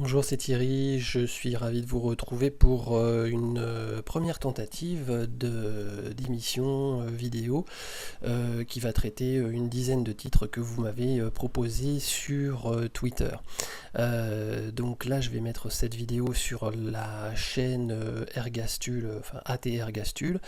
Bonjour, c'est Thierry, je suis ravi de vous retrouver pour une première tentative d'émission vidéo qui va traiter une dizaine de titres que vous m'avez proposés sur Twitter. Donc là, je vais mettre cette vidéo sur la chaîne Ergastule, enfin AT Ergastule.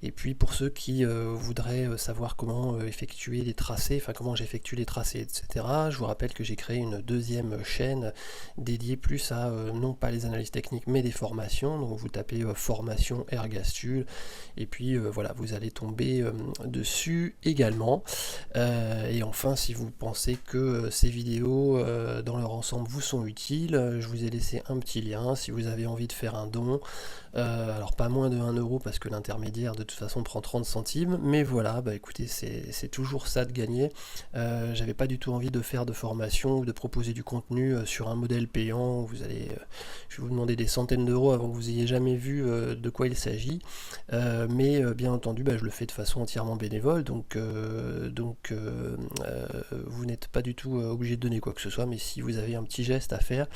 Et puis pour ceux qui voudraient savoir comment effectuer les tracés, enfin comment j'effectue les tracés, etc., je vous rappelle que j'ai créé une deuxième chaîne dédiée plus à non pas les analyses techniques mais des formations. Donc vous tapez formation Ergastule et puis voilà, vous allez tomber dessus également. Et enfin, si vous pensez que ces vidéos dans leur ensemble vous sont utiles, je vous ai laissé un petit lien si vous avez envie de faire un don. Alors pas moins de 1 euro parce que l'intermédiaire de toute façon prend 30 centimes, mais voilà, bah écoutez, c'est toujours ça de gagner. J'avais pas du tout envie de faire de formation ou de proposer du contenu sur un modèle payant où je vais vous demander des centaines d'euros avant que vous ayez jamais vu de quoi il s'agit. Mais bien entendu, bah, je le fais de façon entièrement bénévole, donc vous n'êtes pas du tout obligé de donner quoi que ce soit, mais si vous avez un petit geste à faire,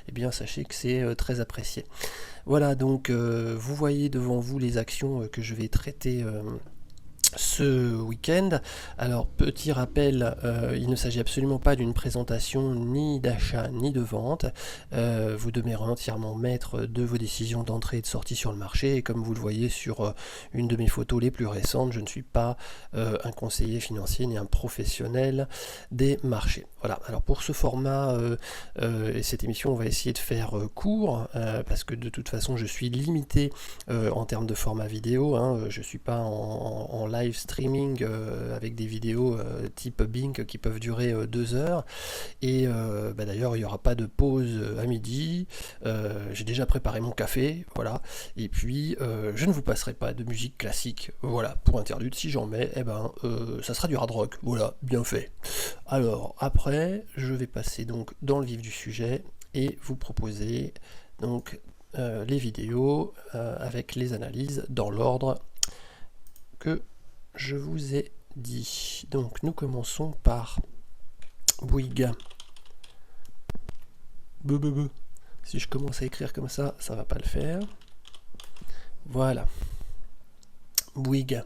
eh bien sachez que c'est très apprécié. Voilà, donc vous voyez devant vous les actions que je vais traiter ce week-end. Alors petit rappel, il ne s'agit absolument pas d'une présentation ni d'achat ni de vente. Vous demeurez entièrement maître de vos décisions d'entrée et de sortie sur le marché, et comme vous le voyez sur une de mes photos les plus récentes, je ne suis pas un conseiller financier ni un professionnel des marchés. Voilà, alors pour ce format et cette émission, on va essayer de faire court parce que de toute façon je suis limité en termes de format vidéo, hein. Je ne suis pas en live streaming avec des vidéos type Bing qui peuvent durer 2 heures, et bah d'ailleurs il n'y aura pas de pause à midi. J'ai déjà préparé mon café, voilà, et puis je ne vous passerai pas de musique classique, voilà, pour interlude. Si j'en mets, eh ben ça sera du hard rock, voilà, bien fait. Alors après, je vais passer donc dans le vif du sujet et vous proposer donc les vidéos avec les analyses dans l'ordre que je vous ai dit. Donc nous commençons par Bouygues. Si je commence à écrire comme ça va pas le faire. Voilà. Bouygues.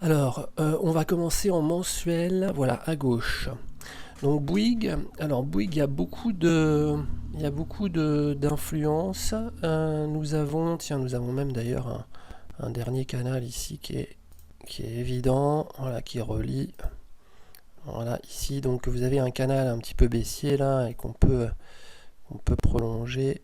Alors, on va commencer en mensuel, voilà, à gauche. Donc Bouygues, alors Bouygues, il y a beaucoup d'influence. Nous avons même d'ailleurs un dernier canal ici qui est évident, voilà, qui relie. Voilà, ici, donc vous avez un canal un petit peu baissier là et qu'on peut prolonger.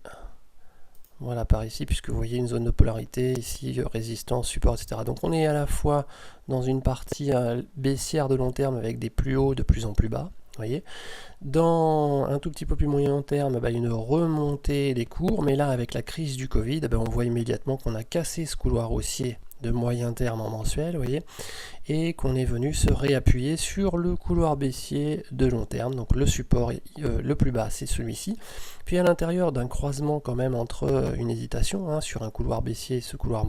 Voilà, par ici, puisque vous voyez une zone de polarité, ici, résistance, support, etc. Donc on est à la fois dans une partie baissière de long terme avec des plus hauts de plus en plus bas, vous voyez. Dans un tout petit peu plus moyen terme, une remontée des cours, mais là, avec la crise du Covid, on voit immédiatement qu'on a cassé ce couloir haussier de moyen terme en mensuel, vous voyez, et qu'on est venu se réappuyer sur le couloir baissier de long terme. Donc le support le plus bas, c'est celui-ci. Puis à l'intérieur d'un croisement quand même entre une hésitation sur un couloir baissier et ce couloir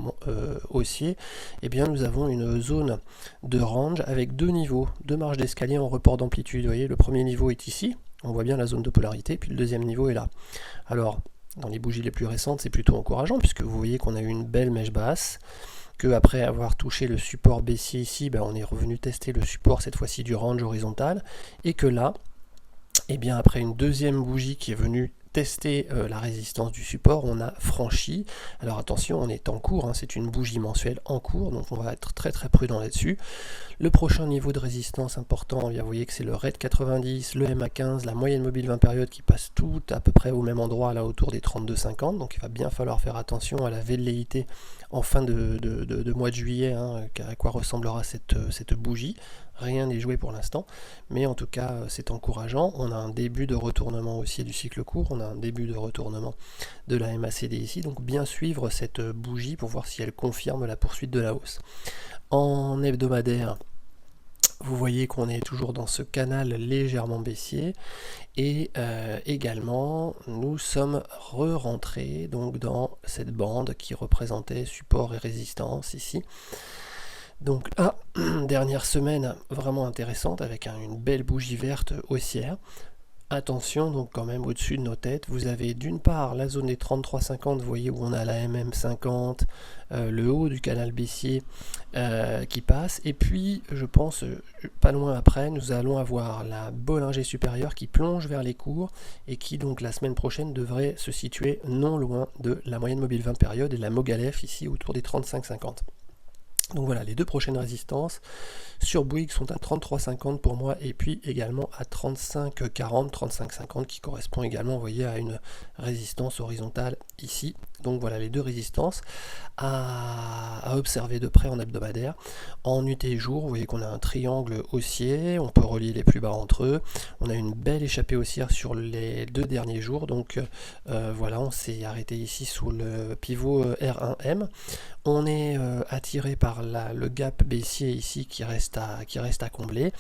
haussier, eh bien nous avons une zone de range avec deux niveaux, deux marges d'escalier en report d'amplitude. Vous voyez, le premier niveau est ici, on voit bien la zone de polarité, puis le deuxième niveau est là. Alors, dans les bougies les plus récentes, c'est plutôt encourageant, puisque vous voyez qu'on a eu une belle mèche basse, qu'après avoir touché le support baissier ici, on est revenu tester le support cette fois-ci du range horizontal, et que là, eh bien après une deuxième bougie qui est venue tester la résistance du support, on a franchi. Alors attention, on est en cours, c'est une bougie mensuelle en cours, donc on va être très très prudent là-dessus. Le prochain niveau de résistance important, vous voyez que c'est le RAID 90, le MA15, la moyenne mobile 20 périodes qui passent toutes à peu près au même endroit, là autour des 32,50, donc il va bien falloir faire attention à la velléité en fin de mois de juillet, à quoi ressemblera cette bougie. Rien n'est joué pour l'instant, mais en tout cas c'est encourageant. On a un début de retournement haussier du cycle court, on a un début de retournement de la MACD ici, donc bien suivre cette bougie pour voir si elle confirme la poursuite de la hausse. En hebdomadaire, vous voyez qu'on est toujours dans ce canal légèrement baissier, et également nous sommes re-rentrés donc dans cette bande qui représentait support et résistance ici. Donc là, dernière semaine vraiment intéressante avec une belle bougie verte haussière. Attention, donc quand même au-dessus de nos têtes, vous avez d'une part la zone des 33,50, vous voyez où on a la MM50, le haut du canal baissier qui passe, et puis je pense pas loin après, nous allons avoir la Bollinger supérieure qui plonge vers les cours et qui donc la semaine prochaine devrait se situer non loin de la moyenne mobile 20 périodes et la Mogalef ici autour des 35,50. Donc voilà, les deux prochaines résistances sur Bouygues sont à 33,50 pour moi et puis également à 35,40, 35,50 qui correspond également, vous voyez, à une résistance horizontale ici. Donc voilà les deux résistances à observer de près en hebdomadaire. En UT jour, vous voyez qu'on a un triangle haussier, on peut relier les plus bas entre eux. On a une belle échappée haussière sur les 2 derniers jours, donc voilà, on s'est arrêté ici sous le pivot R1M. On est attiré par le gap baissier ici qui reste à combler.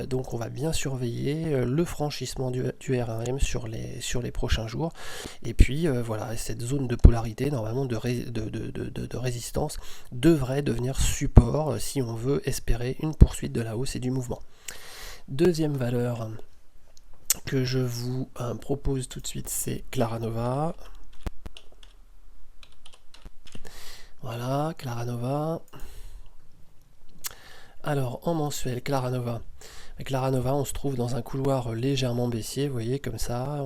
Donc on va bien surveiller le franchissement du R1M sur les prochains jours. Et puis voilà, cette zone de polarité, normalement de résistance, devrait devenir support si on veut espérer une poursuite de la hausse et du mouvement. Deuxième valeur que je vous propose tout de suite, c'est Claranova. Voilà, Claranova. Alors, en mensuel, Claranova. Avec Claranova, on se trouve dans un couloir légèrement baissier, vous voyez, comme ça.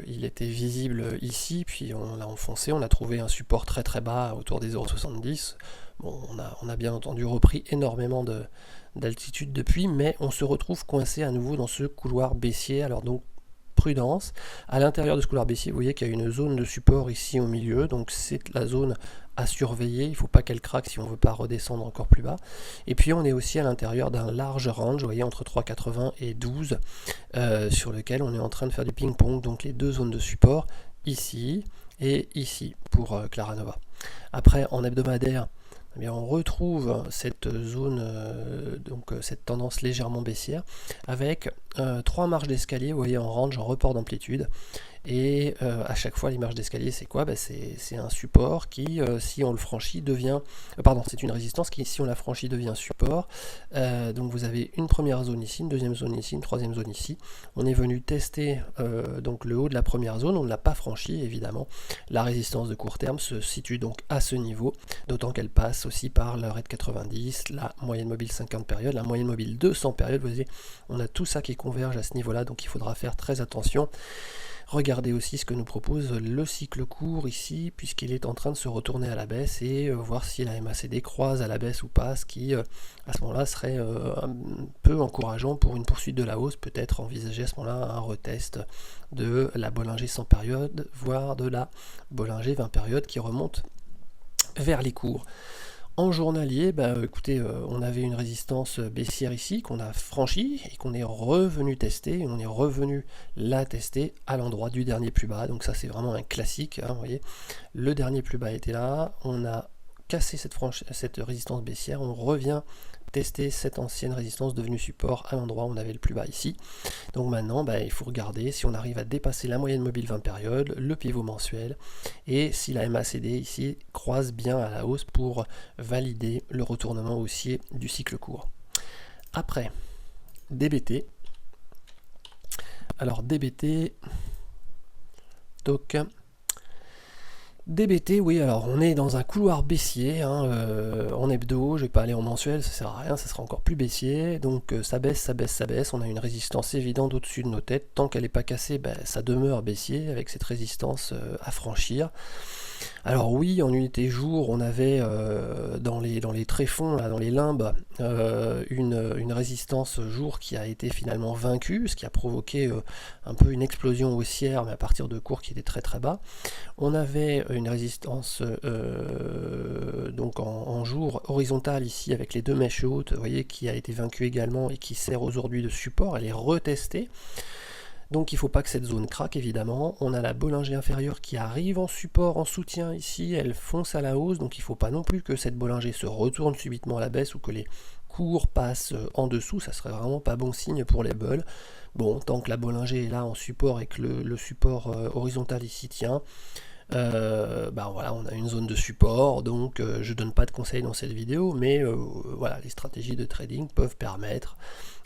Il était visible ici, puis on l'a enfoncé. On a trouvé un support très très bas autour des 0,70. Bon, on a bien entendu repris énormément d'altitude depuis, mais on se retrouve coincé à nouveau dans ce couloir baissier. Alors donc, prudence. À l'intérieur de ce couloir baissier, vous voyez qu'il y a une zone de support ici au milieu, donc c'est la zone à surveiller, il ne faut pas qu'elle craque si on ne veut pas redescendre encore plus bas. Et puis on est aussi à l'intérieur d'un large range, vous voyez, entre 3,80 et 12, sur lequel on est en train de faire du ping-pong, donc les deux zones de support, ici et ici, pour Claranova. Après, en hebdomadaire, eh bien, on retrouve cette zone, donc cette tendance légèrement baissière, avec 3 marches d'escalier, vous voyez, en range, en report d'amplitude. Et à chaque fois, les marches d'escalier, c'est quoi? C'est un support qui, si on le franchit, devient... pardon, c'est une résistance qui, si on la franchit, devient support. Donc vous avez une première zone ici, une deuxième zone ici, une troisième zone ici. On est venu tester donc le haut de la première zone, on ne l'a pas franchi, évidemment. La résistance de court terme se situe donc à ce niveau, d'autant qu'elle passe aussi par le RAID 90, la moyenne mobile 50 périodes, la moyenne mobile 200 périodes. Vous voyez, on a tout ça qui converge à ce niveau-là, donc il faudra faire très attention. Regardez aussi ce que nous propose le cycle court ici, puisqu'il est en train de se retourner à la baisse et voir si la MACD croise à la baisse ou pas, ce qui à ce moment-là serait un peu encourageant pour une poursuite de la hausse, peut-être envisager à ce moment-là un retest de la Bollinger 100 périodes, voire de la Bollinger 20 périodes qui remonte vers les cours. En journalier, écoutez, on avait une résistance baissière ici qu'on a franchie et qu'on est revenu tester. On est revenu la tester à l'endroit du dernier plus bas. Donc ça, c'est vraiment un classique. Hein, vous voyez, le dernier plus bas était là. On a cassé cette résistance baissière. On revient tester cette ancienne résistance devenue support à l'endroit où on avait le plus bas ici. Donc maintenant, il faut regarder si on arrive à dépasser la moyenne mobile 20 périodes, le pivot mensuel, et si la MACD ici croise bien à la hausse pour valider le retournement haussier du cycle court. Après, DBT. Alors DBT, donc... DBT, oui, alors on est dans un couloir baissier, en hebdo, je ne vais pas aller en mensuel, ça ne sert à rien, ça sera encore plus baissier, donc ça baisse, ça baisse, ça baisse, on a une résistance évidente au-dessus de nos têtes, tant qu'elle n'est pas cassée, ça demeure baissier avec cette résistance à franchir. Alors oui, en unité jour, on avait dans les tréfonds, là, dans les limbes, une résistance jour qui a été finalement vaincue, ce qui a provoqué un peu une explosion haussière, mais à partir de cours qui étaient très très bas. On avait une résistance donc en jour horizontale ici avec les deux mèches hautes, vous voyez, qui a été vaincue également et qui sert aujourd'hui de support, elle est retestée. Donc il ne faut pas que cette zone craque évidemment. On a la Bollinger inférieure qui arrive en support, en soutien ici, elle fonce à la hausse, donc il ne faut pas non plus que cette Bollinger se retourne subitement à la baisse ou que les cours passent en dessous, ça serait vraiment pas bon signe pour les bulls. Bon, tant que la Bollinger est là en support et que le support horizontal ici tient, bah voilà, on a une zone de support, donc je donne pas de conseils dans cette vidéo, mais voilà, les stratégies de trading peuvent permettre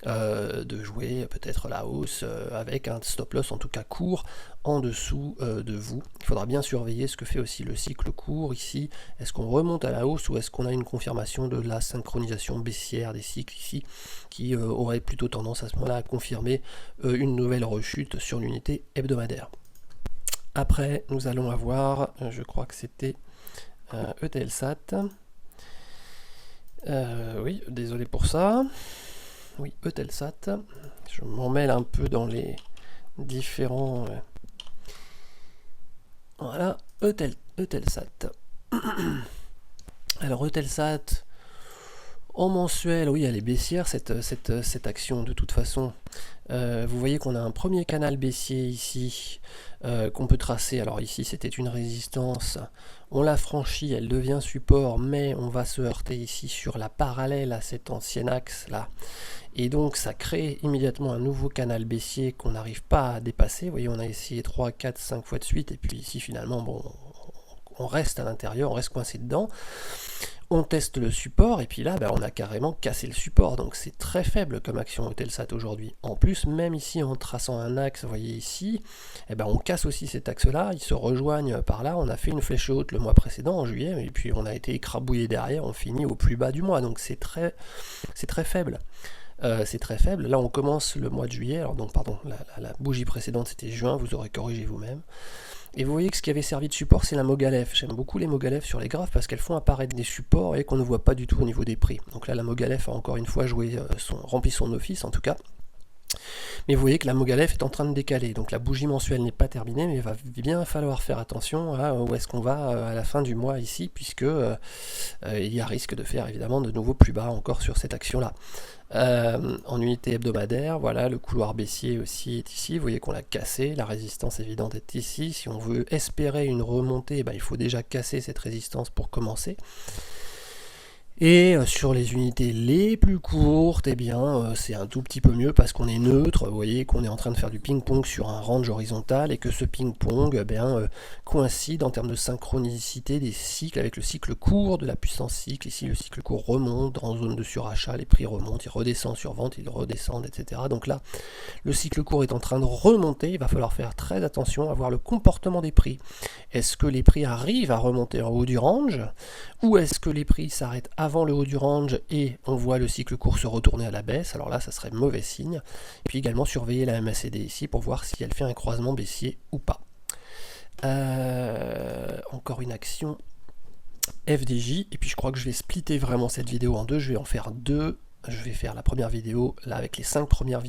de jouer peut-être la hausse avec un stop loss en tout cas court en dessous de vous. Il faudra bien surveiller ce que fait aussi le cycle court ici. Est-ce qu'on remonte à la hausse ou est-ce qu'on a une confirmation de la synchronisation baissière des cycles ici qui aurait plutôt tendance à ce moment-là à confirmer une nouvelle rechute sur l'unité hebdomadaire. Après nous allons avoir, je crois que c'était Eutelsat. Oui, désolé pour ça. Oui, Eutelsat. Je m'en mêle un peu dans les différents... Voilà, Eutelsat. Alors Eutelsat, en mensuel, oui, elle est baissière cette action de toute façon. Vous voyez qu'on a un premier canal baissier ici qu'on peut tracer. Alors ici c'était une résistance, on l'a franchie, elle devient support, mais on va se heurter ici sur la parallèle à cet ancien axe là. Et donc ça crée immédiatement un nouveau canal baissier qu'on n'arrive pas à dépasser. Vous voyez, on a essayé 3, 4, 5 fois de suite, et puis ici finalement, bon, on reste à l'intérieur, on reste coincé dedans. On teste le support, et puis là, on a carrément cassé le support. Donc c'est très faible comme action Eutelsat aujourd'hui. En plus, même ici, en traçant un axe, vous voyez ici, on casse aussi cet axe-là, ils se rejoignent par là. On a fait une flèche haute le mois précédent, en juillet, et puis on a été écrabouillé derrière, on finit au plus bas du mois. Donc c'est très faible. C'est très faible. Là, on commence le mois de juillet. Alors, donc, pardon, la bougie précédente, c'était juin. Vous aurez corrigé vous-même. Et vous voyez que ce qui avait servi de support, c'est la Mogalef. J'aime beaucoup les Mogalef sur les graphes parce qu'elles font apparaître des supports et qu'on ne voit pas du tout au niveau des prix. Donc là, la Mogalef a encore une fois rempli son office, en tout cas. Mais vous voyez que la Mogalef est en train de décaler. Donc la bougie mensuelle n'est pas terminée, mais il va bien falloir faire attention à où est-ce qu'on va à la fin du mois ici, puisque il y a risque de faire évidemment de nouveau plus bas encore sur cette action-là. En unité hebdomadaire, voilà, le couloir baissier aussi est ici, vous voyez qu'on l'a cassé, la résistance évidente est ici. Si on veut espérer une remontée, il faut déjà casser cette résistance pour commencer. Et sur les unités les plus courtes, c'est un tout petit peu mieux parce qu'on est neutre. Vous voyez qu'on est en train de faire du ping-pong sur un range horizontal et que ce ping-pong coïncide en termes de synchronicité des cycles avec le cycle court de la puissance cycle. Ici, le cycle court remonte en zone de surachat, les prix remontent, il redescend sur vente, ils redescendent, etc. Donc là, le cycle court est en train de remonter. Il va falloir faire très attention à voir le comportement des prix. Est-ce que les prix arrivent à remonter en haut du range ou est-ce que les prix s'arrêtent avant le haut du range et on voit le cycle court se retourner à la baisse? Alors là, ça serait mauvais signe. Et puis également surveiller la MACD ici pour voir si elle fait un croisement baissier ou pas. Encore une action FDJ. Et puis je crois que je vais splitter vraiment cette vidéo en deux. Je vais en faire deux. Je vais faire la première vidéo là avec les 5 premières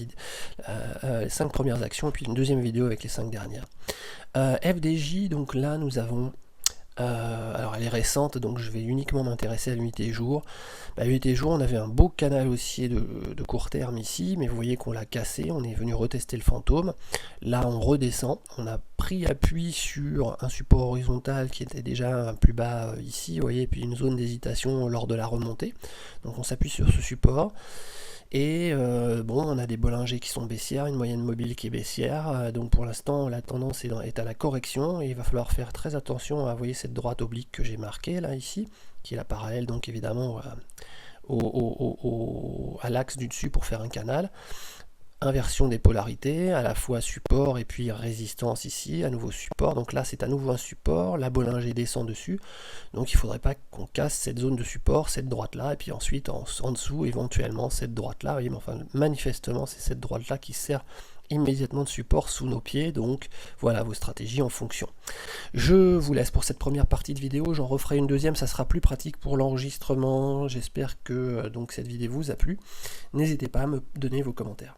actions et puis une deuxième vidéo avec les 5 dernières. FDJ, donc là nous avons... alors elle est récente, donc je vais uniquement m'intéresser à l'unité jour. L'unité jour, on avait un beau canal haussier de court terme ici, mais vous voyez qu'on l'a cassé, on est venu retester le fantôme. Là on redescend, on a pris appui sur un support horizontal qui était déjà plus bas ici, vous voyez, puis une zone d'hésitation lors de la remontée. Donc on s'appuie sur ce support. Et on a des Bollinger qui sont baissières, une moyenne mobile qui est baissière, donc pour l'instant la tendance est à la correction et il va falloir faire très attention à, vous voyez, cette droite oblique que j'ai marquée là ici, qui est la parallèle donc évidemment à l'axe du dessus pour faire un canal. Inversion des polarités, à la fois support et puis résistance ici, à nouveau support. Donc là c'est à nouveau un support, la Bollinger descend dessus, donc il ne faudrait pas qu'on casse cette zone de support, cette droite là, et puis ensuite en dessous éventuellement cette droite là, mais enfin manifestement c'est cette droite là qui sert immédiatement de support sous nos pieds, donc voilà vos stratégies en fonction. Je vous laisse pour cette première partie de vidéo, j'en referai une deuxième, ça sera plus pratique pour l'enregistrement. J'espère que donc cette vidéo vous a plu, n'hésitez pas à me donner vos commentaires.